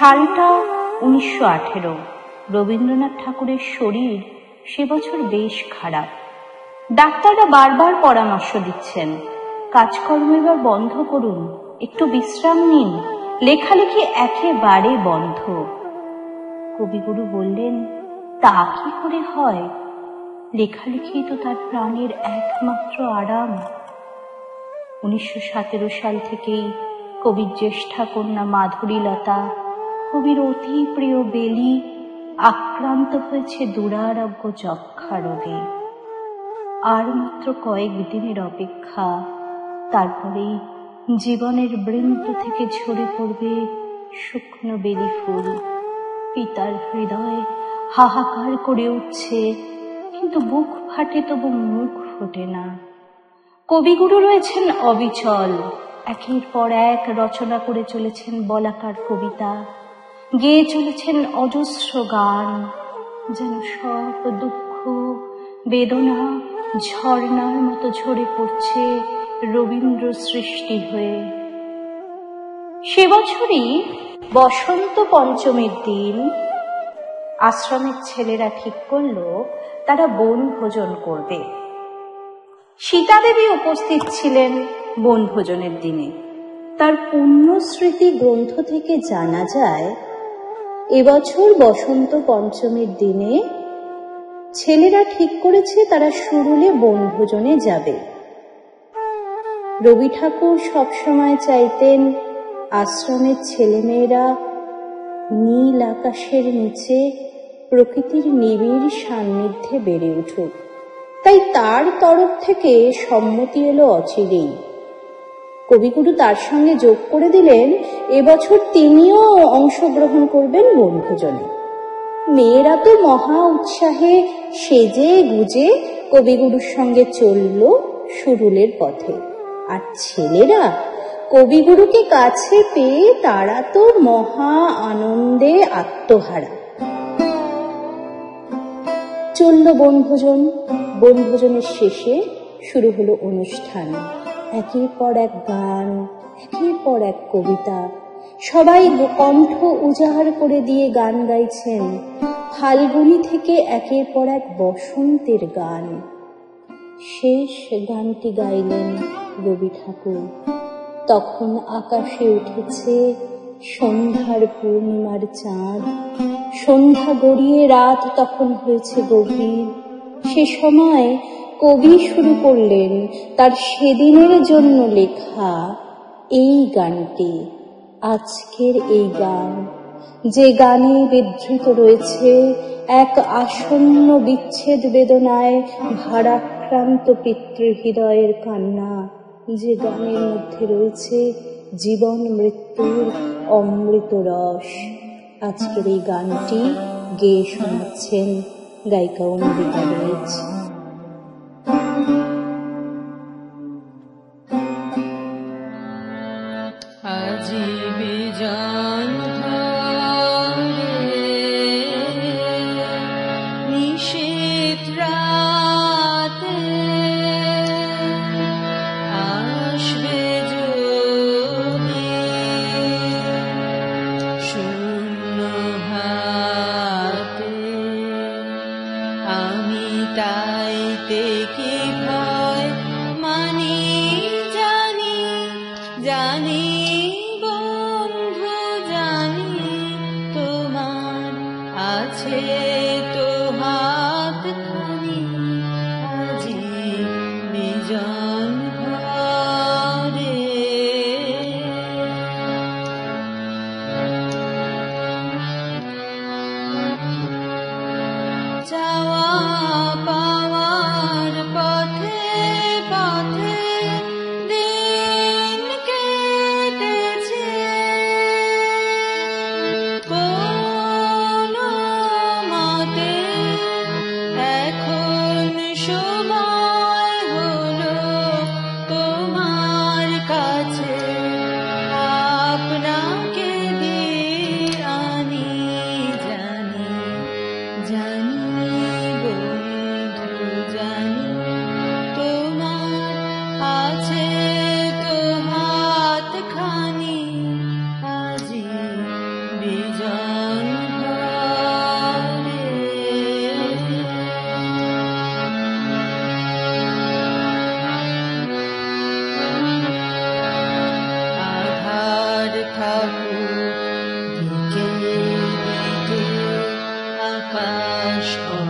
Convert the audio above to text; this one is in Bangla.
সালটা 1918। রবীন্দ্রনাথ ঠাকুরের শরীর সে বছর বেশ খারাপ। ডাক্তাররা বারবার পরামর্শ দিচ্ছেন, কাজকর্ম এবার বন্ধ করুন, একটু বিশ্রাম নিন, লেখালেখি একেবারে বন্ধ। কবিগুরু বললেন, তা কি করে হয়? লেখালেখি তো তার প্রাণের একমাত্র আরাম। 1917 সাল থেকেই কবির জ্যেষ্ঠা কন্যা মাধুরীলতা, কবির অতি প্রিয় বেলি আক্রান্ত হয়েছে দুরারোগ্য যক্ষা রোগে। আর মাত্র কয়েকদিনের অপেক্ষা, তারপরেই জীবনের বৃন্ত থেকে ঝরে পড়বে শুকনো বেলি ফুল। পিতার হৃদয় হাহাকার করে উঠছে, কিন্তু বুক ফাটে তবু মুখ ফোটে না। কবিগুরু রয়েছেন অবিচল, একের পর এক রচনা করে চলেছেন বলাকার কবিতা, গেয়ে চলেছেন অজস্র গান, যেন সব দুঃখ বেদনা ঝর্ণার মতো ঝরে পড়ছে রবীন্দ্র সৃষ্টি হয়ে। সে বছরই বসন্ত পঞ্চমীর দিন আশ্রমের ছেলেরা ঠিক করল তারা বনভোজন করবে। সীতাদেবী উপস্থিত ছিলেন বনভোজনের দিনে। তার পুণ্য স্মৃতি গ্রন্থ থেকে জানা যায়, এবছর বসন্ত পঞ্চমীর দিনে ছেলেরা ঠিক করেছে তারা সুরুলে বনভোজনে যাবে। রবি ঠাকুর সবসময় চাইতেন আশ্রমের ছেলেমেয়েরা নীল আকাশের নিচে প্রকৃতির নিবিড় সান্নিধ্যে বেড়ে উঠুক, তাই তার তরফ থেকে সম্মতি এলো অচিরেই। কবিগুরু তার সঙ্গে যোগ করে দিলেন, এবছর তিনিও অংশগ্রহণ করবেন বনভোজনে। মেয়েরা তো মহা উৎসাহে সেজে গুজে কবিগুরুর সঙ্গে চলল সুরুলের পথে, আর ছেলেরা কবিগুরুকে কাছে পেয়ে তারা তো মহা আনন্দে আত্মহারা। চলল বনভোজন। বনভোজনের শেষে শুরু হলো অনুষ্ঠান। একের পর এক গান, একের পর এক কবিতা, সবাই কণ্ঠ উজাড় করে দিয়ে গান গাইছেন। ফাল্গুনী থেকে একের পর এক বসন্তের গান। শেষ গানটি গাইলেন রবি ঠাকুর। তখন আকাশে উঠেছে সন্ধ্যার পূর্ণিমার চাঁদ। সন্ধ্যা গড়িয়ে রাত তখন হয়েছে গভীর। সে সময় কবি শুরু করলেন তার সেদিনের জন্য লেখা এই গানটি, আজকের এই গান, যে গানে বিধৃত রয়েছে এক আসন্ন বিচ্ছেদ বেদনায় ভারাক্রান্ত পিতৃহৃদয়ের কান্না, যে গানের মধ্যে রয়েছে জীবন মৃত্যুর অমৃত রস। আজকের এই গানটি গেয়ে শোনাচ্ছেন গায়িকা অমৃতা বেজ। আজি বিজন নিশীথ রাতে আসবে যদি শূন্য হাতে, আমি তাইতে কি ভয় মানি জানি, জানি বন্ধু জানি, তোমার আছে তো হাত খানি আজি বিজন ঘরে। যাওয়া পাওয়ার পথে পথে দিন কেটেছে, কোনো মতে এখন সময় হলো তোমার কাছে আপনাকে দিয়ে আনি জানি, জানি বন্ধু জানি, তোমার আছে তো হাত খানি আজি বিজন ভাস্কর।